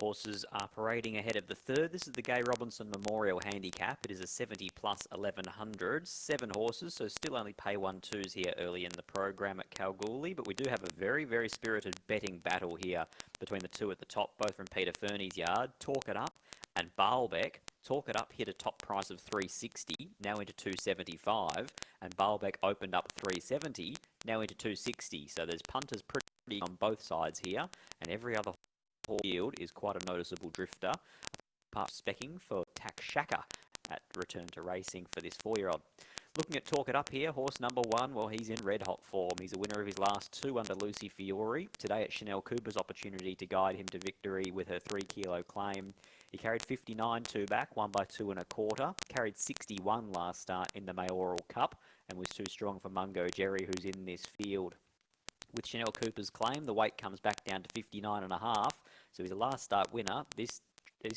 Horses are parading ahead of the third. This is the Gay Robinson Memorial Handicap. It is a 70 plus 1100. 7 horses, so still only pay 1-2s here early in the program at Kalgoorlie. But we do have a very, very spirited betting battle here between the two at the top, both from Peter Fernie's yard. Talk It Up and Baalbek. Talk It Up hit a top price of 360, now into 275. And Baalbek opened up 370, now into 260. So there's punters pretty on both sides here. And every other yield is quite a noticeable drifter. Part specking for Takshaka at return to racing for this 4-year-old. Looking at Talk It Up here, horse number 1, well, he's in red hot form. He's a winner of his last 2 under Lucy Fiore. Today at Chanel Cooper's opportunity to guide him to victory with her 3-kilo claim. He carried 59 2 back, won by 2 1/4. Carried 61 last start in the Mayoral Cup and was too strong for Mungo Jerry, who's in this field. With Chanel Cooper's claim, the weight comes back down to 59.5. So he's a last start winner. This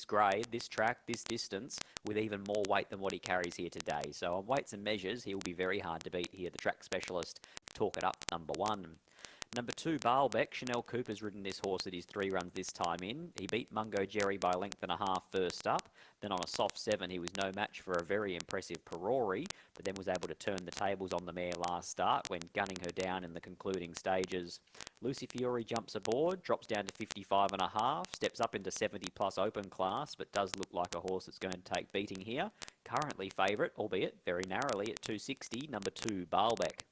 grade, this track, this distance, with even more weight than what he carries here today. So on weights and measures, he will be very hard to beat here. The track specialist, Talk It Up, number 1. Number 2, Baalbek. Chanel Cooper's ridden this horse at his 3 runs this time in. He beat Mungo Jerry by a length and a half first up. Then on a soft 7, he was no match for a very impressive Perori, but then was able to turn the tables on the mare last start when gunning her down in the concluding stages. Lucy Fiore jumps aboard, drops down to 55.5, steps up into 70 plus open class, but does look like a horse that's going to take beating here. Currently favourite, albeit very narrowly at 260, number 2, Baalbek.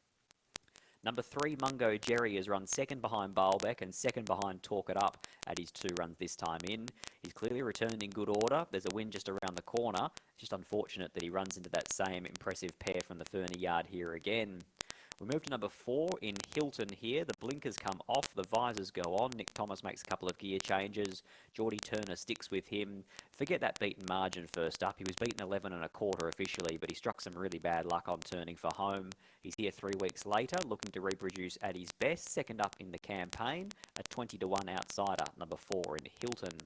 Number 3, Mungo Jerry has run second behind Baalbek and second behind Talk It Up at his 2 runs this time in. He's clearly returned in good order. There's a win just around the corner. It's just unfortunate that he runs into that same impressive pair from the Fernie yard here again. We move to number 4 in Hilton here. The blinkers come off, the visors go on. Nick Thomas makes a couple of gear changes. Geordie Turner sticks with him. Forget that beaten margin first up. He was beaten 11 1/4 officially, but he struck some really bad luck on turning for home. He's here 3 weeks later, looking to reproduce at his best. Second up in the campaign, a 20-1 outsider, number 4 in Hilton.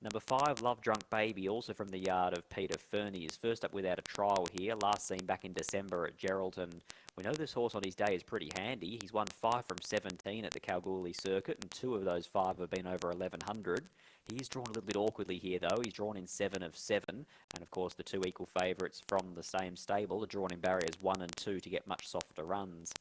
Number 5, Love Drunk Baby, also from the yard of Peter Fernie, is first up without a trial here, last seen back in December at Geraldton. We know this horse on his day is pretty handy. He's won 5 from 17 at the Kalgoorlie circuit, and 2 of those 5 have been over 1100. He is drawn a little bit awkwardly here, though. He's drawn in 7 of 7, and of course the 2 equal favourites from the same stable are drawn in barriers 1 and 2 to get much softer runs.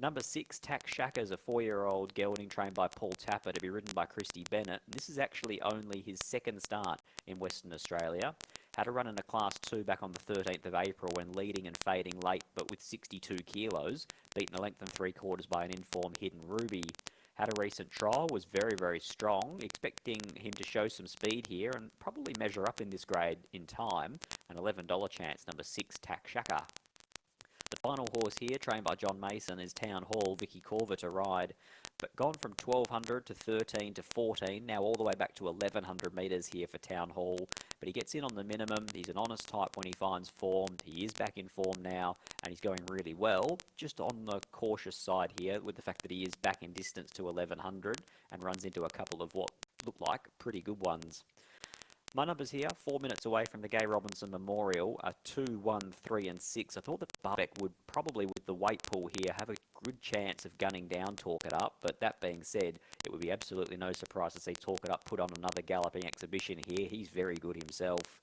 Number 6, Takshaka, is a 4-year-old gelding trained by Paul Tapper to be ridden by Christy Bennett. This is actually only his 2nd start in Western Australia. Had a run in a Class 2 back on the 13th of April when leading and fading late, but with 62 kilos, beaten a length and 3/4 by an informed Hidden Ruby. Had a recent trial, was very, very strong, expecting him to show some speed here and probably measure up in this grade in time. An $11 chance, number 6, Takshaka. The final horse here, trained by John Mason, is Town Hall, Vicky Corver to ride, but gone from 1200 to 13 to 14, now all the way back to 1100 metres here for Town Hall. But he gets in on the minimum. He's an honest type when he finds form. He is back in form now, and he's going really well. Just on the cautious side here, with the fact that he is back in distance to 1100 and runs into a couple of what look like pretty good ones. My numbers here, 4 minutes away from the Gay Robinson Memorial, are 2, 1, 3 and 6. I thought that Baalbek would probably, with the weight pool here, have a good chance of gunning down Talk It Up. But that being said, it would be absolutely no surprise to see Talk It Up put on another galloping exhibition here. He's very good himself.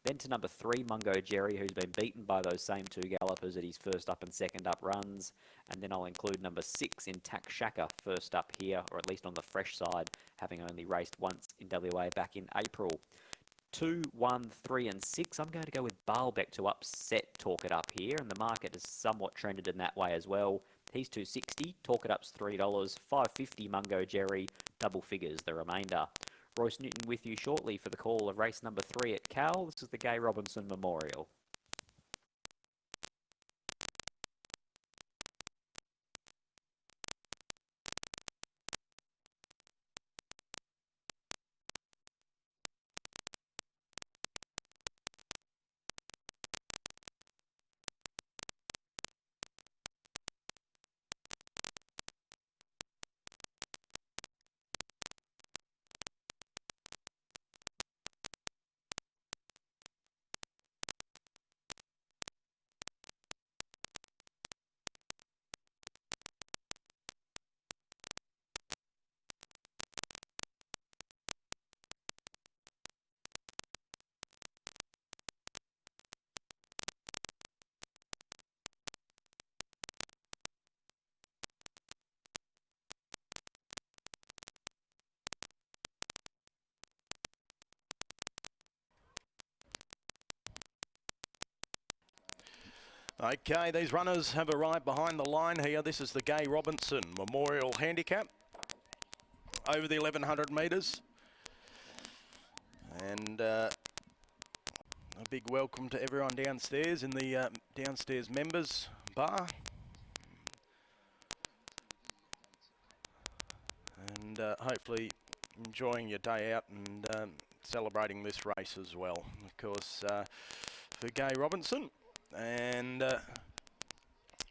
Then to number 3, Mungo Jerry, who's been beaten by those same 2 gallopers at his first up and second up runs. And then I'll include number 6 in Takshaka, first up here, or at least on the fresh side, having only raced once in WA back in April. 2, 1, 3 and 6. I'm going to go with Baalbek to upset Talk It Up here, and the market has somewhat trended in that way as well. He's $2.60, Talk It Up's $3, $5.50 Mungo Jerry, double figures the remainder. Royce Newton with you shortly for the call of race number 3 at Cal. This is the Gay Robinson Memorial. Okay, these runners have arrived behind the line here. This is the Gay Robinson Memorial Handicap over the 1100 metres. And a big welcome to everyone downstairs in the downstairs members bar. And hopefully enjoying your day out and celebrating this race as well. Of course, for Gay Robinson. And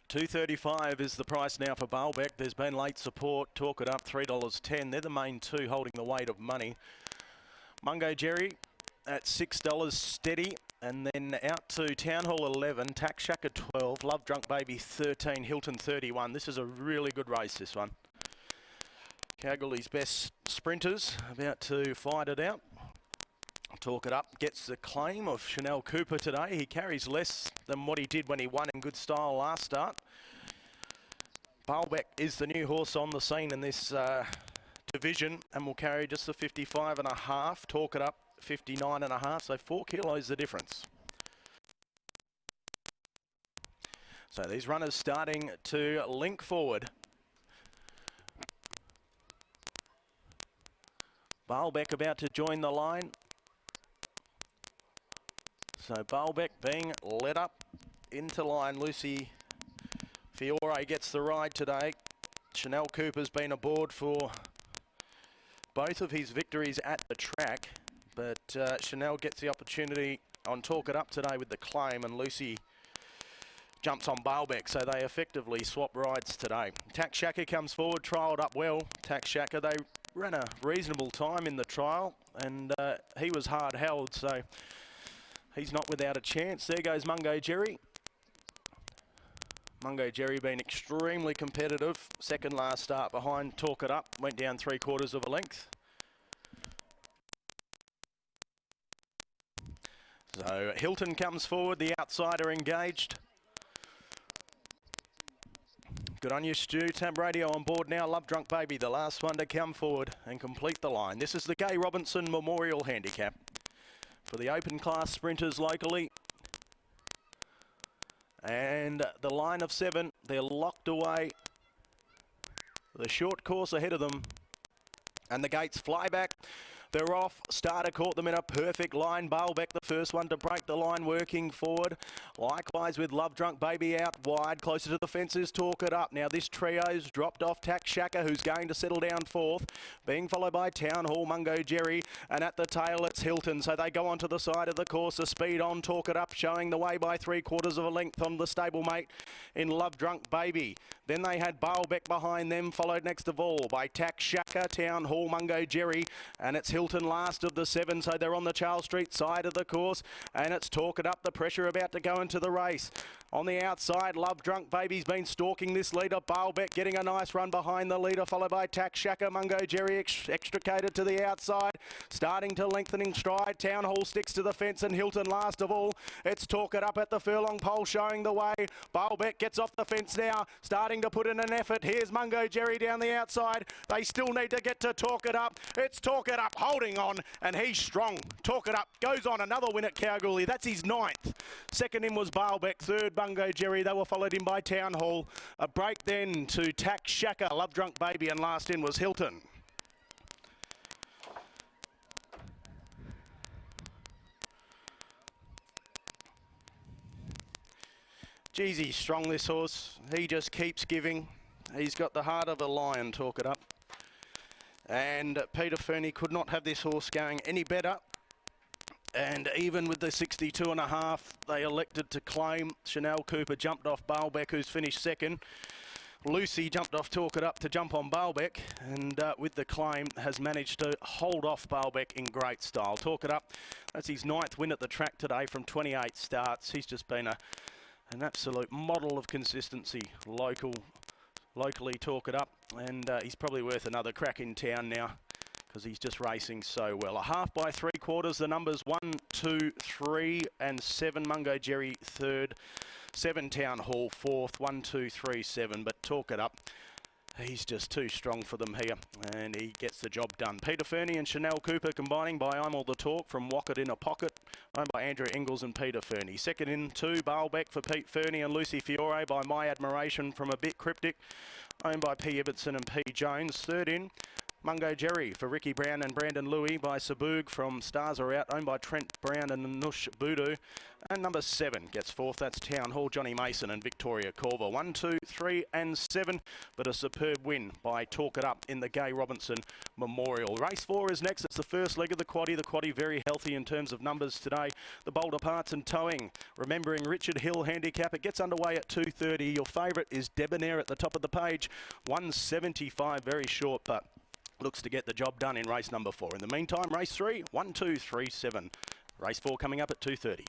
235 is the price now for Baalbek. There's been late support. Talk it up, $3.10. They're the main two holding the weight of money. Mungo Jerry at $6 steady. And then out to Town Hall 11, Tax Shack at 12, Love Drunk Baby 13, Hilton 31. This is a really good race, this one. Kalgoorlie's best sprinters about to fight it out. Talk it up, gets the claim of Chanel Cooper today. He carries less than what he did when he won in good style last start. Baalbek is the new horse on the scene in this division and will carry just the 55.5. Talk it up, 59.5, so 4 kilos the difference. So these runners starting to link forward. Baalbek about to join the line. So Baalbek being led up into line. Lucy Fiore gets the ride today. Chanel Cooper's been aboard for both of his victories at the track, but Chanel gets the opportunity on Talk It Up today with the claim, and Lucy jumps on Baalbek, so they effectively swap rides today. Tax Shaka comes forward, trialled up well. Tax Shaka, they ran a reasonable time in the trial, and he was hard held, so he's not without a chance. There goes Mungo Jerry. Mungo Jerry been extremely competitive. Second last start behind Talk It Up. Went down 3/4 of a length. So Hilton comes forward. The outsider engaged. Good on you, Stu. Tab Radio on board now. Love Drunk Baby, the last one to come forward and complete the line. This is the Gay Robinson Memorial Handicap for the open class sprinters locally. And the line of 7, they're locked away. The short course ahead of them. And the gates fly back. They're off. Starter caught them in a perfect line. Baalbek, the first one to break the line, working forward. Likewise with Love Drunk Baby out wide. Closer to the fences, Talk It Up. Now this trio's dropped off Tax Shaka, who's going to settle down fourth. Being followed by Town Hall, Mungo Jerry. And at the tail, it's Hilton. So they go onto the side of the course. The speed on, Talk It Up, showing the way by 3/4 of a length on the stablemate in Love Drunk Baby. Then they had Baalbek behind them, followed next of all by Tax Shaka, Town Hall, Mungo Jerry. And it's Hilton last of the 7, so they're on the Charles Street side of the course, and it's Talk It Up, the pressure about to go into the race. On the outside, Love Drunk Baby's been stalking this leader. Baalbek getting a nice run behind the leader, followed by Tax Shaka. Mungo Jerry extricated to the outside, starting to lengthen in stride. Town Hall sticks to the fence, and Hilton last of all. It's Talk It Up at the furlong pole, showing the way. Baalbek gets off the fence now, starting to put in an effort. Here's Mungo Jerry down the outside. They still need to get to Talk It Up. It's Talk It Up holding on, and he's strong. Talk It Up goes on another win at Kalgoorlie. That's his 9th. Second in was Baalbek. Third, Mungo Jerry. They were followed in by Town Hall. A break then to Tax Shaka, Love Drunk Baby, and last in was Hilton. Geez, he's strong, this horse. He just keeps giving. He's got the heart of a lion, Talk It Up. And Peter Fernie could not have this horse going any better. And even with the 62.5, they elected to claim. Chanel Cooper jumped off Baalbek, who's finished second. Lucy jumped off Talk It Up to jump on Baalbek, and with the claim has managed to hold off Baalbek in great style. Talk It Up, that's his 9th win at the track today from 28 starts. He's just been an absolute model of consistency locally. Talk It Up, and he's probably worth another crack in town now, because he's just racing so well. A half by 3/4, the numbers 1, 2, 3 and 7. Mungo Jerry 3rd, 7 Town Hall 4th, 1, 2, 3, 7. But Talk It Up He's just too strong for them here, and he gets the job done. Peter Fernie and Chanel Cooper combining by I'm All the Talk from Wocket in a Pocket, owned by Andrew Ingles and Peter Fernie. Second in 2, Baalbeck for Pete Fernie and Lucy Fiore by My Admiration from A Bit Cryptic, owned by P. Ibbotson and P. Jones. Third in, Mungo Jerry for Ricky Brown and Brandon Louis by Saboog from Stars Are Out, owned by Trent Brown and Nush Boodoo. And number 7 gets fourth. That's Town Hall, Johnny Mason and Victoria Corver. 1, 2, 3 and 7, but a superb win by Talk It Up in the Gay Robinson Memorial. Race 4 is next. It's the first leg of the quaddie. The quaddie very healthy in terms of numbers today. The Boulder Parts and Towing, remembering Richard Hill Handicap. It gets underway at 2:30. Your favourite is Debonair at the top of the page. 175, very short, but looks to get the job done in race number 4. In the meantime, race 3, 1, 2, 3, 7. Race 4 coming up at 2:30.